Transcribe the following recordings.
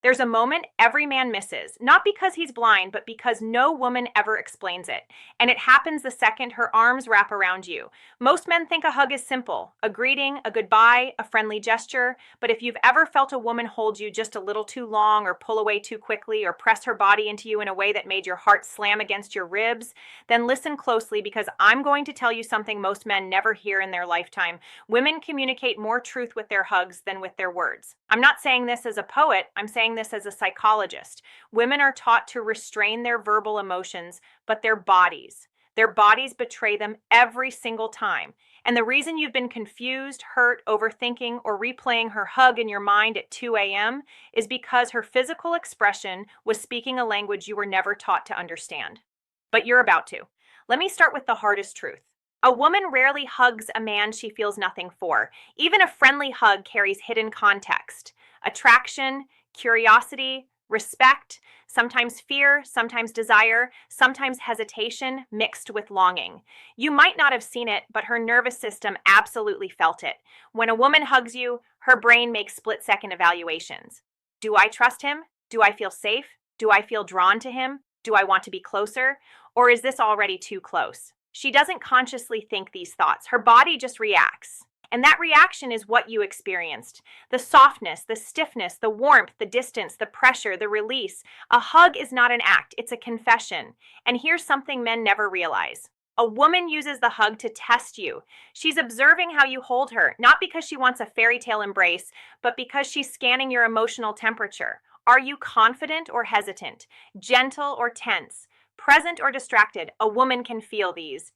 There's a moment every man misses, not because he's blind, but because no woman ever explains it. And it happens the second her arms wrap around you. Most men think a hug is simple, a greeting, a goodbye, a friendly gesture. But if you've ever felt a woman hold you just a little too long, or pull away too quickly, or press her body into you in a way that made your heart slam against your ribs, then listen closely, because I'm going to tell you something most men never hear in their lifetime. Women communicate more truth with their hugs than with their words. I'm not saying this as a poet, I'm saying this as a psychologist. Women are taught to restrain their verbal emotions, but their bodies betray them every single time. And the reason you've been confused, hurt, overthinking, or replaying her hug in your mind at 2 a.m. is because her physical expression was speaking a language you were never taught to understand. But you're about to. Let me start with the hardest truth. A woman rarely hugs a man she feels nothing for. Even a friendly hug carries hidden context: attraction, curiosity, respect, sometimes fear, sometimes desire, sometimes hesitation mixed with longing. You might not have seen it, but her nervous system absolutely felt it. When a woman hugs you, her brain makes split-second evaluations. Do I trust him? Do I feel safe? Do I feel drawn to him? Do I want to be closer? Or is this already too close? She doesn't consciously think these thoughts. Her body just reacts. And that reaction is what you experienced. The softness, the stiffness, the warmth, the distance, the pressure, the release. A hug is not an act, it's a confession. And here's something men never realize. A woman uses the hug to test you. She's observing how you hold her, not because she wants a fairy tale embrace, but because she's scanning your emotional temperature. Are you confident or hesitant? Gentle or tense? Present or distracted? A woman can feel these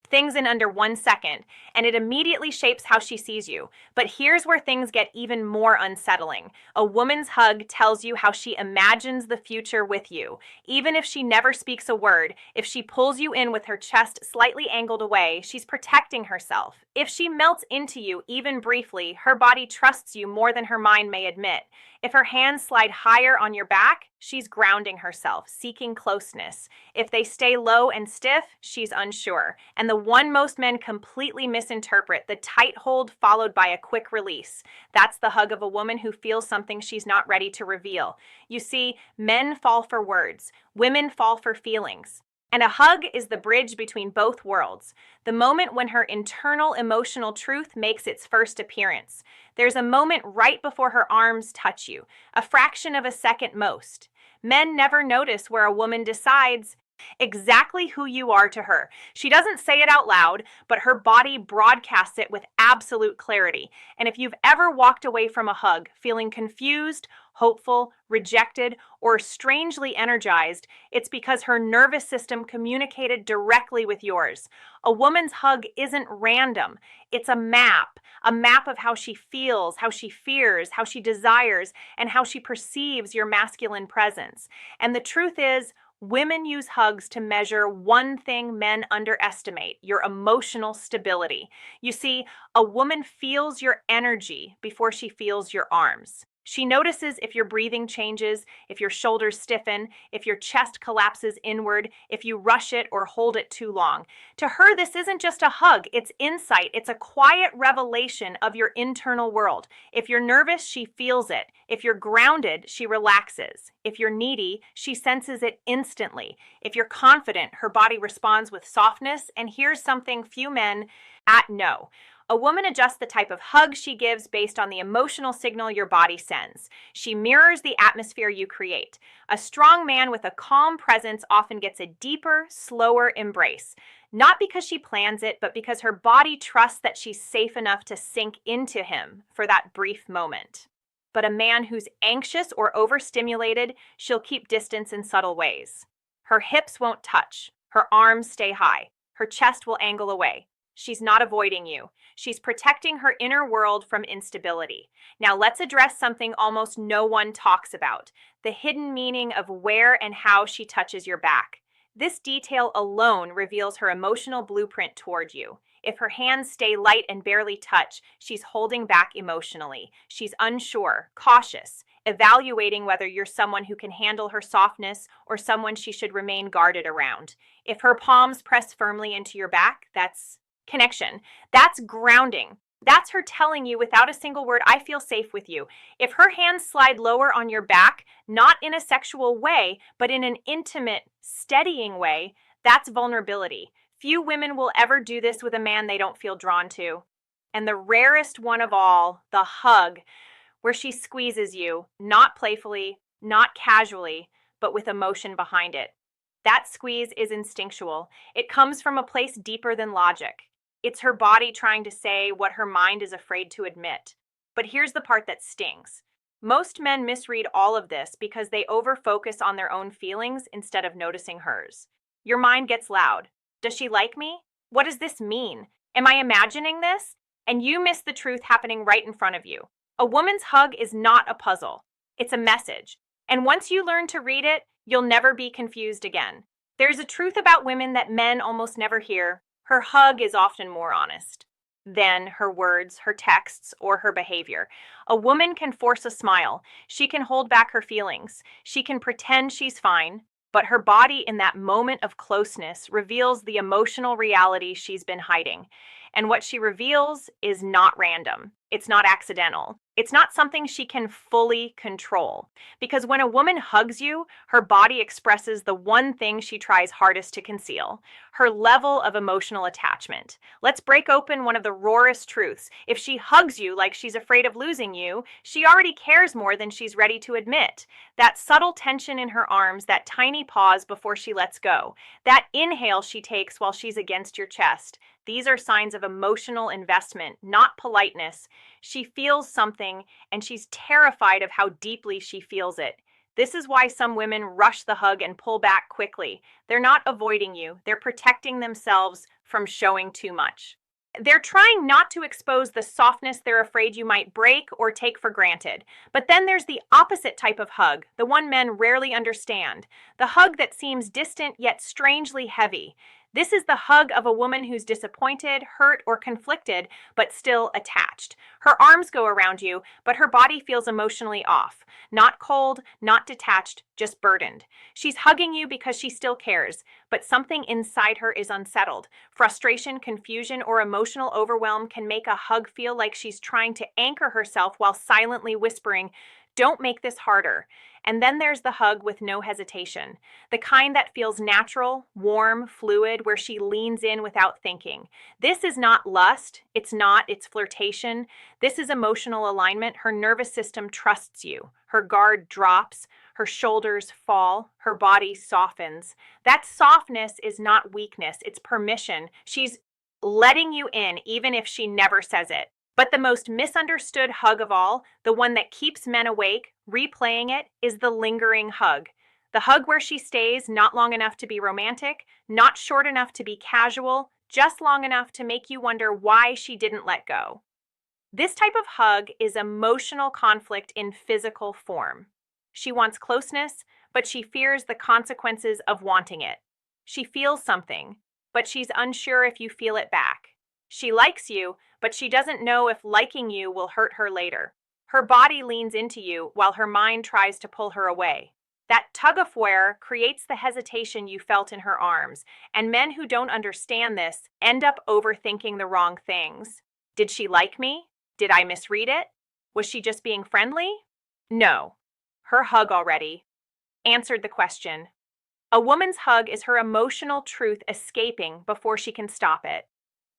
things in under 1 second, and it immediately shapes how she sees you. But here's where things get even more unsettling. A woman's hug tells you how she imagines the future with you. Even if she never speaks a word, if she pulls you in with her chest slightly angled away, she's protecting herself. If she melts into you, even briefly, her body trusts you more than her mind may admit. If her hands slide higher on your back, she's grounding herself, seeking closeness. If they stay low and stiff, she's unsure. And the one most men completely misinterpret, the tight hold followed by a quick release. That's the hug of a woman who feels something she's not ready to reveal. You see, men fall for words, women fall for feelings. And a hug is the bridge between both worlds, the moment when her internal emotional truth makes its first appearance. There's a moment right before her arms touch you, a fraction of a second most. Men never notice where a woman decides exactly who you are to her. She doesn't say it out loud, but her body broadcasts it with absolute clarity. And if you've ever walked away from a hug feeling confused, hopeful, rejected, or strangely energized, it's because her nervous system communicated directly with yours. A woman's hug isn't random. It's a map of how she feels, how she fears, how she desires, and how she perceives your masculine presence. And the truth is, women use hugs to measure one thing men underestimate: your emotional stability. You see, a woman feels your energy before she feels your arms. She notices if your breathing changes, if your shoulders stiffen, if your chest collapses inward, if you rush it or hold it too long. To her, this isn't just a hug, it's insight. It's a quiet revelation of your internal world. If you're nervous, she feels it. If you're grounded, she relaxes. If you're needy, she senses it instantly. If you're confident, her body responds with softness. And here's something few men know. A woman adjusts the type of hug she gives based on the emotional signal your body sends. She mirrors the atmosphere you create. A strong man with a calm presence often gets a deeper, slower embrace. Not because she plans it, but because her body trusts that she's safe enough to sink into him for that brief moment. But a man who's anxious or overstimulated, she'll keep distance in subtle ways. Her hips won't touch. Her arms stay high. Her chest will angle away. She's not avoiding you. She's protecting her inner world from instability. Now let's address something almost no one talks about: the hidden meaning of where and how she touches your back. This detail alone reveals her emotional blueprint toward you. If her hands stay light and barely touch, she's holding back emotionally. She's unsure, cautious, evaluating whether you're someone who can handle her softness or someone she should remain guarded around. If her palms press firmly into your back, that's connection. That's grounding. That's her telling you without a single word, I feel safe with you. If her hands slide lower on your back, not in a sexual way, but in an intimate, steadying way, that's vulnerability. Few women will ever do this with a man they don't feel drawn to. And the rarest one of all, the hug, where she squeezes you, not playfully, not casually, but with emotion behind it. That squeeze is instinctual. It comes from a place deeper than logic. It's her body trying to say what her mind is afraid to admit. But here's the part that stings. Most men misread all of this because they overfocus on their own feelings instead of noticing hers. Your mind gets loud. Does she like me? What does this mean? Am I imagining this? And you miss the truth happening right in front of you. A woman's hug is not a puzzle. It's a message. And once you learn to read it, you'll never be confused again. There's a truth about women that men almost never hear. Her hug is often more honest than her words, her texts, or her behavior. A woman can force a smile. She can hold back her feelings. She can pretend she's fine, but her body in that moment of closeness reveals the emotional reality she's been hiding. And what she reveals is not random. It's not accidental. It's not something she can fully control. Because when a woman hugs you, her body expresses the one thing she tries hardest to conceal, her level of emotional attachment. Let's break open one of the rawest truths. If she hugs you like she's afraid of losing you, she already cares more than she's ready to admit. That subtle tension in her arms, that tiny pause before she lets go, that inhale she takes while she's against your chest, these are signs of emotional investment, not politeness. She feels something, and she's terrified of how deeply she feels it. This is why some women rush the hug and pull back quickly. They're not avoiding you. They're protecting themselves from showing too much. They're trying not to expose the softness they're afraid you might break or take for granted. But then there's the opposite type of hug, the one men rarely understand. The hug that seems distant yet strangely heavy. This is the hug of a woman who's disappointed, hurt, or conflicted, but still attached. Her arms go around you, but her body feels emotionally off. Not cold, not detached, just burdened. She's hugging you because she still cares, but something inside her is unsettled. Frustration, confusion, or emotional overwhelm can make a hug feel like she's trying to anchor herself while silently whispering, "Don't make this harder." And then there's the hug with no hesitation, the kind that feels natural, warm, fluid, where she leans in without thinking. This is not lust, it's flirtation. This is emotional alignment. Her nervous system trusts you. Her guard drops, her shoulders fall, her body softens. That softness is not weakness, it's permission. She's letting you in, even if she never says it. But the most misunderstood hug of all, the one that keeps men awake, replaying it, is the lingering hug. The hug where she stays not long enough to be romantic, not short enough to be casual, just long enough to make you wonder why she didn't let go. This type of hug is emotional conflict in physical form. She wants closeness, but she fears the consequences of wanting it. She feels something, but she's unsure if you feel it back. She likes you, but she doesn't know if liking you will hurt her later. Her body leans into you while her mind tries to pull her away. That tug of war creates the hesitation you felt in her arms, and men who don't understand this end up overthinking the wrong things. Did she like me? Did I misread it? Was she just being friendly? No. Her hug already answered the question. A woman's hug is her emotional truth escaping before she can stop it.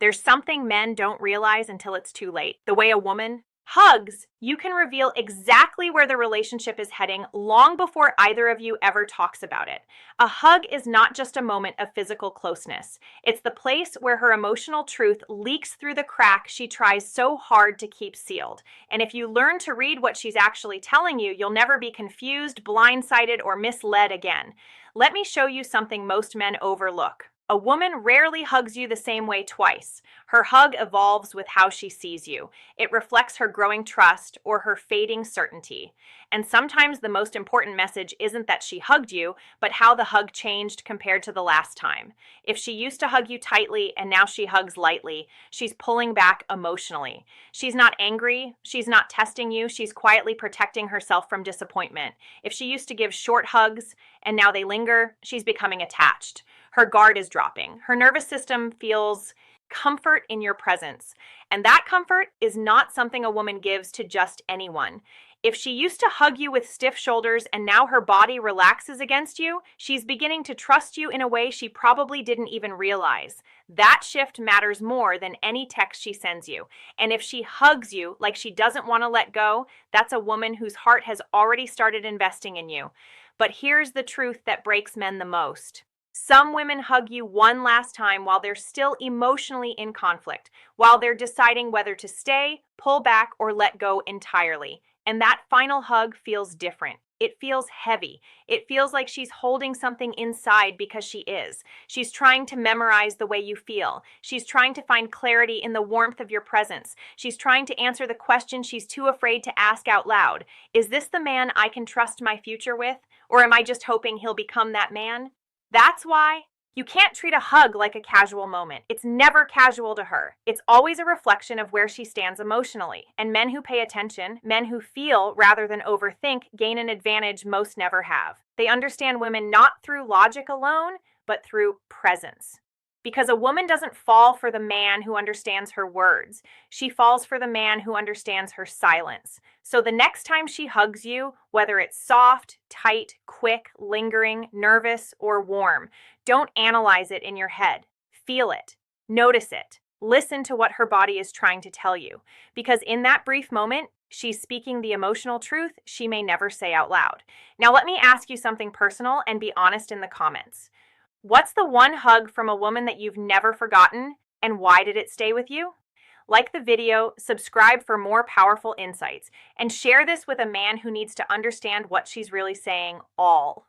There's something men don't realize until it's too late. The way a woman hugs, you can reveal exactly where the relationship is heading long before either of you ever talks about it. A hug is not just a moment of physical closeness. It's the place where her emotional truth leaks through the crack she tries so hard to keep sealed. And if you learn to read what she's actually telling you, you'll never be confused, blindsided, or misled again. Let me show you something most men overlook. A woman rarely hugs you the same way twice. Her hug evolves with how she sees you. It reflects her growing trust or her fading certainty. And sometimes the most important message isn't that she hugged you, but how the hug changed compared to the last time. If she used to hug you tightly and now she hugs lightly, she's pulling back emotionally. She's not angry, she's not testing you, she's quietly protecting herself from disappointment. If she used to give short hugs and now they linger, she's becoming attached. Her guard is dropping. Her nervous system feels comfort in your presence. And that comfort is not something a woman gives to just anyone. If she used to hug you with stiff shoulders and now her body relaxes against you, she's beginning to trust you in a way she probably didn't even realize. That shift matters more than any text she sends you. And if she hugs you like she doesn't want to let go, that's a woman whose heart has already started investing in you. But here's the truth that breaks men the most. Some women hug you one last time while they're still emotionally in conflict, while they're deciding whether to stay, pull back, or let go entirely. And that final hug feels different. It feels heavy. It feels like she's holding something inside because she is. She's trying to memorize the way you feel. She's trying to find clarity in the warmth of your presence. She's trying to answer the question she's too afraid to ask out loud. Is this the man I can trust my future with? Or am I just hoping he'll become that man? That's why you can't treat a hug like a casual moment. It's never casual to her. It's always a reflection of where she stands emotionally. And men who pay attention, men who feel rather than overthink, gain an advantage most never have. They understand women not through logic alone, but through presence. Because a woman doesn't fall for the man who understands her words. She falls for the man who understands her silence. So the next time she hugs you, whether it's soft, tight, quick, lingering, nervous, or warm, don't analyze it in your head. Feel it. Notice it. Listen to what her body is trying to tell you. Because in that brief moment, she's speaking the emotional truth she may never say out loud. Now let me ask you something personal and be honest in the comments. What's the one hug from a woman that you've never forgotten, and why did it stay with you? Like the video, subscribe for more powerful insights, and share this with a man who needs to understand what she's really saying all